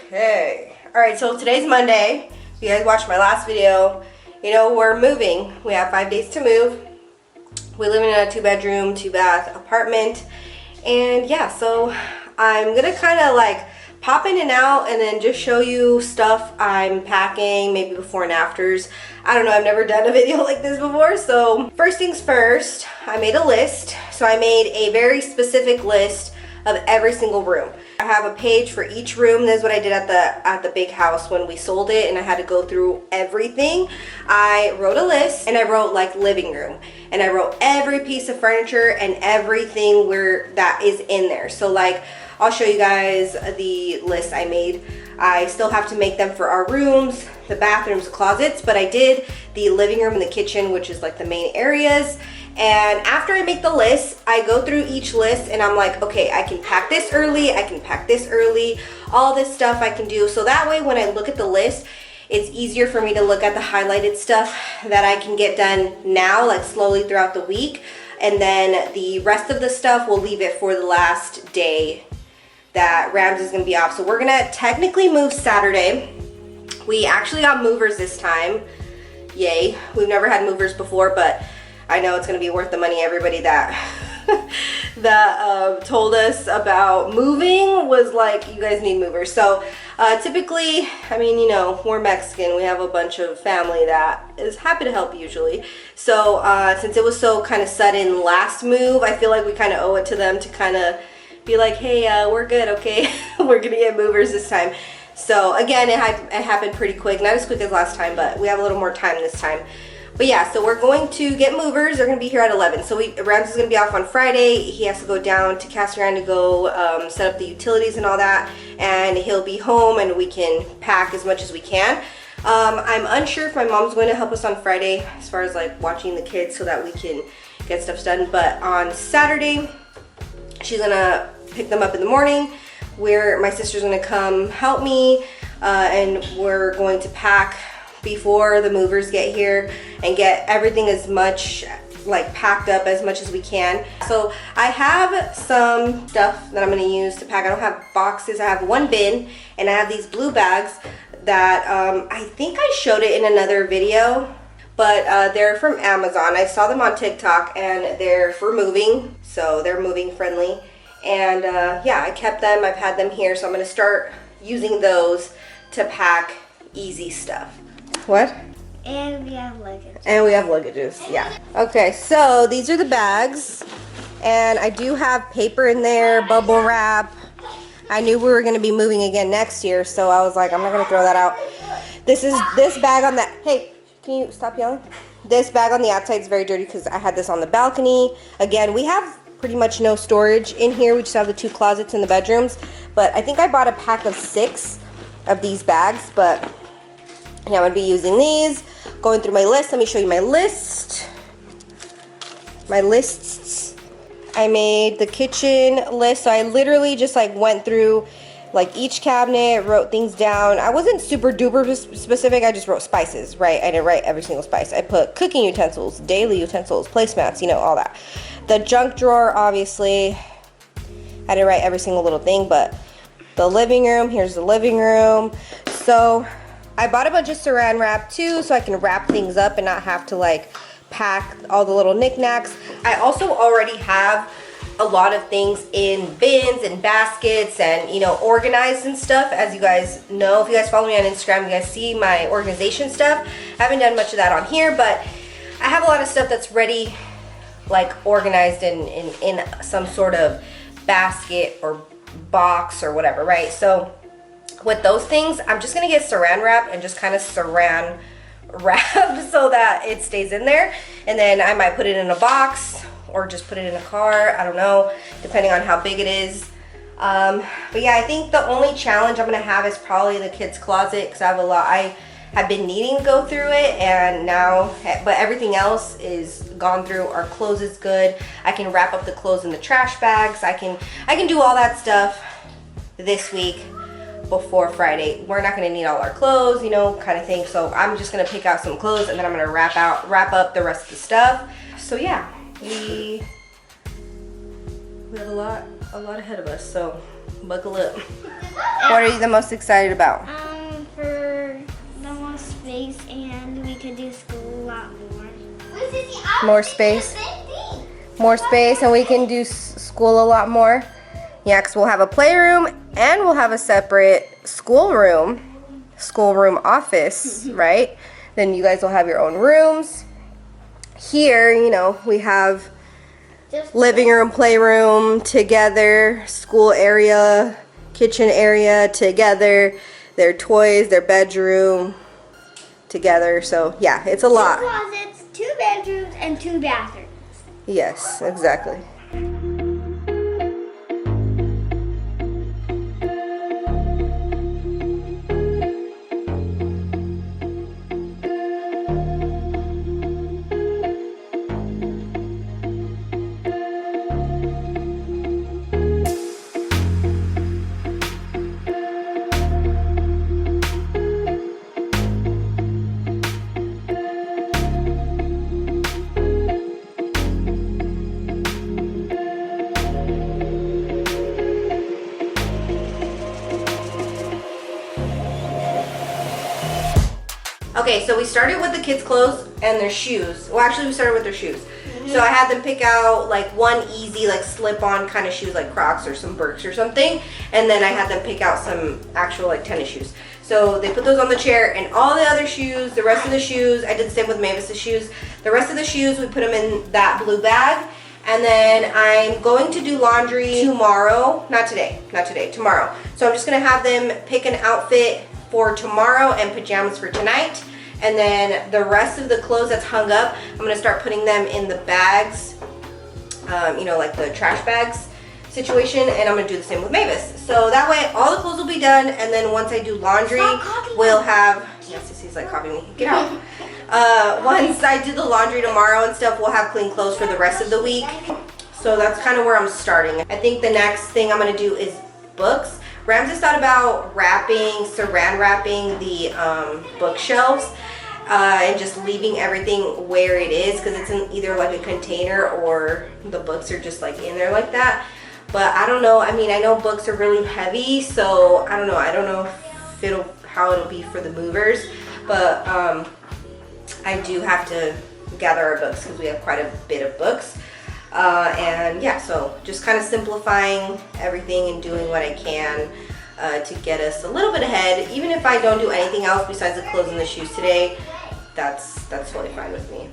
Okay. Alright, so today's Monday. If you guys watched my last video, you know we're moving. We have 5 days to move. We live in a 2-bedroom, 2-bath apartment. And yeah, so I'm gonna kind of like pop in and out and then just show you stuff I'm packing, maybe before and afters. I don't know, I've never done a video like this before. So first things first, I made a list. So I made a very specific list of every single room. I have a page for each room. This is what I did at the big house when we sold it, and I had to go through everything. I wrote a list, and I wrote like living room, and I wrote every piece of furniture and everything that is in there. So like, I'll show you guys the list I made. I still have to make them for our rooms, the bathrooms, closets, but I did the living room and the kitchen, which is like the main areas. And after I make the list, I go through each list and I'm like, okay, I can pack this early, I can pack this early, all this stuff I can do. So that way when I look at the list, it's easier for me to look at the highlighted stuff that I can get done now, like slowly throughout the week. And then the rest of the stuff, we'll leave it for the last day that Rams is gonna be off. So we're gonna technically move Saturday. We actually got movers this time. Yay. We've never had movers before, but I know it's gonna be worth the money. Everybody that told us about moving was like, you guys need movers. So typically, I mean, you know, we're Mexican. We have a bunch of family that is happy to help usually. So since it was so kind of sudden last move, I feel like we kind of owe it to them to kind of be like, hey, we're good, okay? We're gonna get movers this time. So again, it happened pretty quick. Not as quick as last time, but we have a little more time this time. But yeah, so we're going to get movers. They're going to be here at 11. So Rams is going to be off on Friday. He has to go down to Casa Grande to go set up the utilities and all that. And he'll be home and we can pack as much as we can. I'm unsure if my mom's going to help us on Friday as far as like watching the kids so that we can get stuff done. But on Saturday, she's going to pick them up in the morning. My sister's going to come help me and we're going to pack before the movers get here and get everything as much like packed up as much as we can. So I have some stuff that I'm going to use to pack. I don't have boxes. I have one bin and I have these blue bags that I think I showed it in another video, but they're from Amazon. I saw them on TikTok and they're for moving, so they're moving friendly. And yeah, I kept them. I've had them here, so I'm going to start using those to pack easy stuff. What? And we have luggages. And we have luggages, yeah. Okay, so these are the bags. And I do have paper in there, bubble wrap. I knew we were going to be moving again next year, so I was like, I'm not going to throw that out. This bag on that. Hey, can you stop yelling? This bag on the outside is very dirty because I had this on the balcony. Again, we have pretty much no storage in here. We just have the 2 closets in the bedrooms. But I think I bought a pack of 6 of these bags, but yeah, I'm going to be using these. Going through my list. Let me show you my list. My lists. I made the kitchen list. So I literally just like went through like each cabinet, wrote things down. I wasn't super duper specific. I just wrote spices, right? I didn't write every single spice. I put cooking utensils, daily utensils, placemats, you know, all that. The junk drawer, obviously. I didn't write every single little thing, but the living room, here's the living room. So I bought a bunch of saran wrap too, so I can wrap things up and not have to like pack all the little knickknacks. I also already have a lot of things in bins and baskets and, you know, organized and stuff. As you guys know, if you guys follow me on Instagram, you guys see my organization stuff. I haven't done much of that on here, but I have a lot of stuff that's ready, like organized in some sort of basket or box or whatever, right? So with those things, I'm just gonna get saran wrap and just kind of saran wrap so that it stays in there. And then I might put it in a box or just put it in a car. I don't know, depending on how big it is. But yeah, I think the only challenge I'm gonna have is probably the kids' closet because I have a lot. I have been needing to go through it and now, but everything else is gone through. Our clothes is good. I can wrap up the clothes in the trash bags. I can do all that stuff this week before Friday. We're not going to need all our clothes, you know, kind of thing. So I'm just going to pick out some clothes and then I'm going to wrap up the rest of the stuff. So yeah, we have a lot ahead of us. So Buckle up. What are you the most excited about? For the more space, and we could do school a lot more. More space? More space, and we can do school a lot more? Yeah, because we'll have a playroom, and we'll have a separate schoolroom office, right? Then you guys will have your own rooms. Here, you know, we have living room, playroom together, school area, kitchen area together, their toys, their bedroom together. So yeah, it's a lot. 2 closets, 2 bedrooms, and 2 bathrooms. Yes, exactly. Okay, so we started with the kids' clothes and their shoes. Well, actually, we started with their shoes. So I had them pick out like one easy, like slip-on kind of shoes, like Crocs or some Birks or something. And then I had them pick out some actual like tennis shoes. So they put those on the chair, and all the other shoes, the rest of the shoes, I did the same with Mavis's shoes. The rest of the shoes, we put them in that blue bag. And then I'm going to do laundry tomorrow. Not today, tomorrow. So I'm just gonna have them pick an outfit for tomorrow and pajamas for tonight. And then the rest of the clothes that's hung up, I'm gonna start putting them in the bags, you know, like the trash bags situation, and I'm gonna do the same with Mavis. So that way all the clothes will be done, and then once I do laundry, we'll have, yes, Sissy's like copying me, get out. Once I do the laundry tomorrow and stuff, we'll have clean clothes for the rest of the week. So that's kind of where I'm starting. I think the next thing I'm gonna do is books. Ramses thought about saran wrapping the bookshelves and just leaving everything where it is, because it's in either like a container or the books are just like in there like that. But I don't know. I mean, I know books are really heavy, so I don't know. I don't know if how it'll be for the movers, but I do have to gather our books because we have quite a bit of books. And yeah, so just kind of simplifying everything and doing what I can to get us a little bit ahead. Even if I don't do anything else besides the clothes and the shoes today, that's totally fine with me.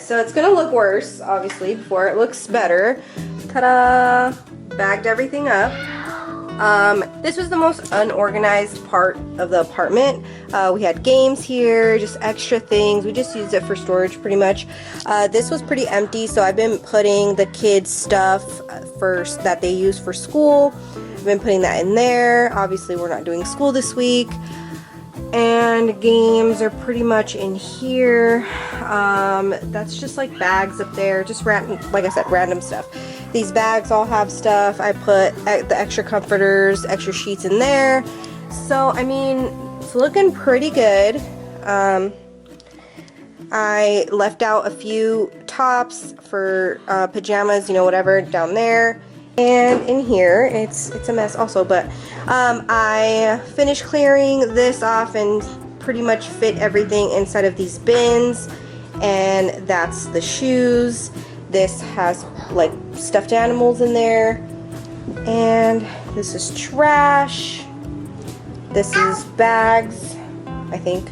So it's gonna look worse, obviously, before it looks better. Ta-da! Bagged everything up. This was the most unorganized part of the apartment. We had games here, just extra things. We just used it for storage pretty much. This was pretty empty, so I've been putting the kids' stuff first that they use for school. I've been putting that in there. Obviously, we're not doing school this week. And games are pretty much in here. That's just like bags up there, just random, like I said, random stuff. These bags all have stuff. I put the extra comforters, extra sheets in there. So I mean, it's looking pretty good. I left out a few tops for pajamas, you know, whatever, down there. And in here, it's a mess also, but I finished clearing this off and pretty much fit everything inside of these bins. And that's the shoes. This has like stuffed animals in there. And this is trash. This is bags, I think.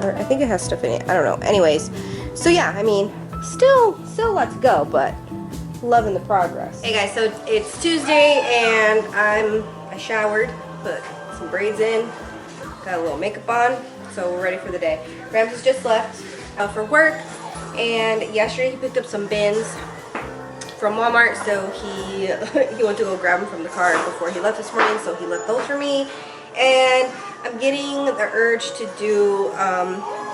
Or I think it has stuff in it. I don't know. Anyways, so yeah, I mean, still a lot to go, but loving the progress. Hey guys, so it's Tuesday and I showered, put some braids in, Got a little makeup on, so we're ready for the day. Ramses just left for work, and yesterday he picked up some bins from Walmart, so he went to go grab them from the car before he left this morning, so he left those for me. And I'm getting the urge to do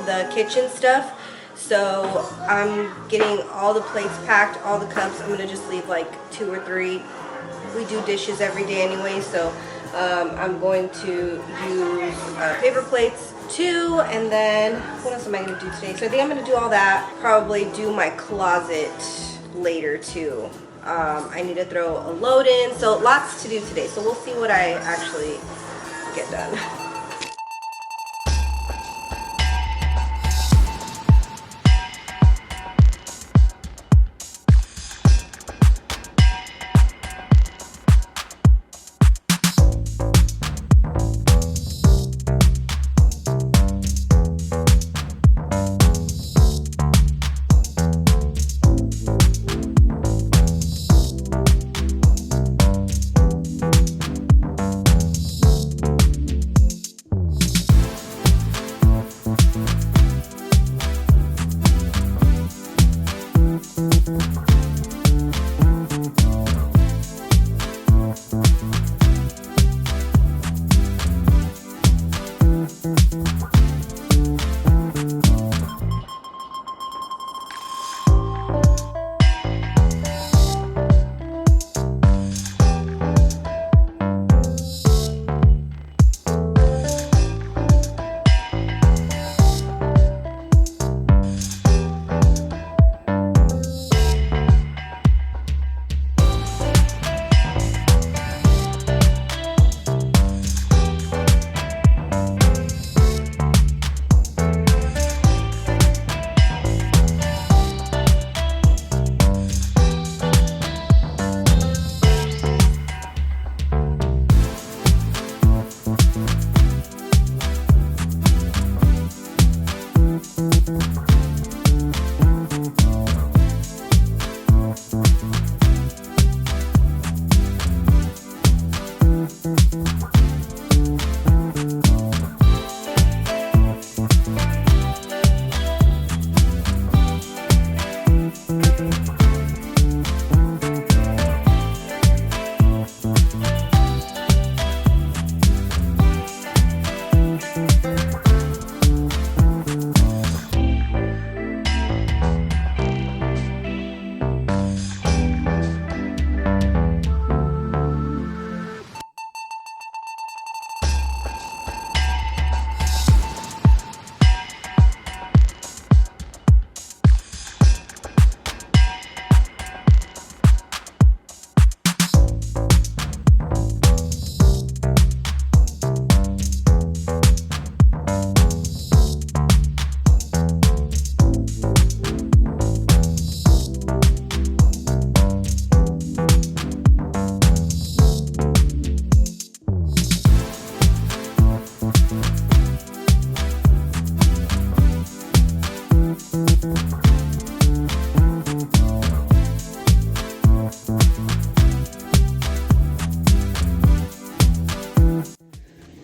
the kitchen stuff, so I'm getting all the plates packed, all the cups. I'm gonna just leave like 2 or 3. We do dishes every day anyway, so I'm going to use paper plates too. And then what else am I gonna do today? So I think I'm gonna do all that, probably do my closet later too. I need to throw a load in, so lots to do today, so we'll see what I actually get done.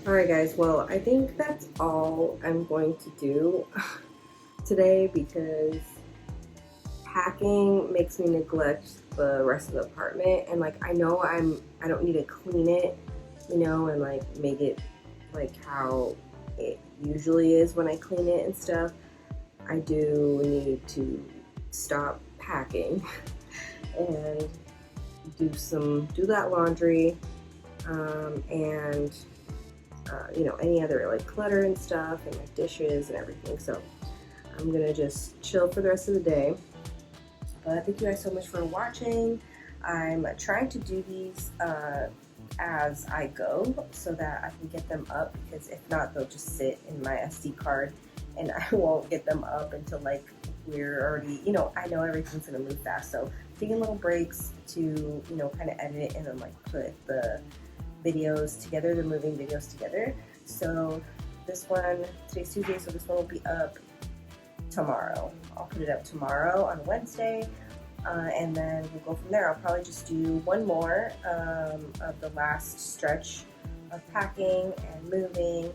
Alright guys, well I think that's all I'm going to do today because packing makes me neglect the rest of the apartment, and like I know I don't need to clean it, you know, and like make it like how it usually is when I clean it and stuff. I do need to stop packing and do that laundry and you know, any other like clutter and stuff and like dishes and everything. So I'm gonna just chill for the rest of the day. But thank you guys so much for watching. I'm trying to do these as I go so that I can get them up, because if not they'll just sit in my SD card and I won't get them up until like we're already, you know, I know everything's gonna move fast. So taking little breaks to, you know, kind of edit and then like put the videos together, the moving videos together. So this one, today's Tuesday, so this one will be up tomorrow. I'll put it up tomorrow on Wednesday, and then we'll go from there. I'll probably just do one more of the last stretch of packing and moving,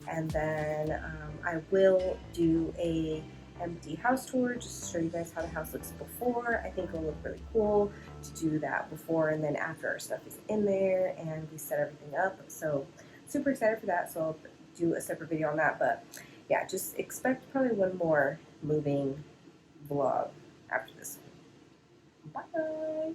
And then I will do a empty house tour just to show you guys how the house looks before. I think it'll look really cool to do that before and then after our stuff is in there and we set everything up. So super excited for that. So I'll do a separate video on that. But yeah, just expect probably one more moving vlog after this one. Bye.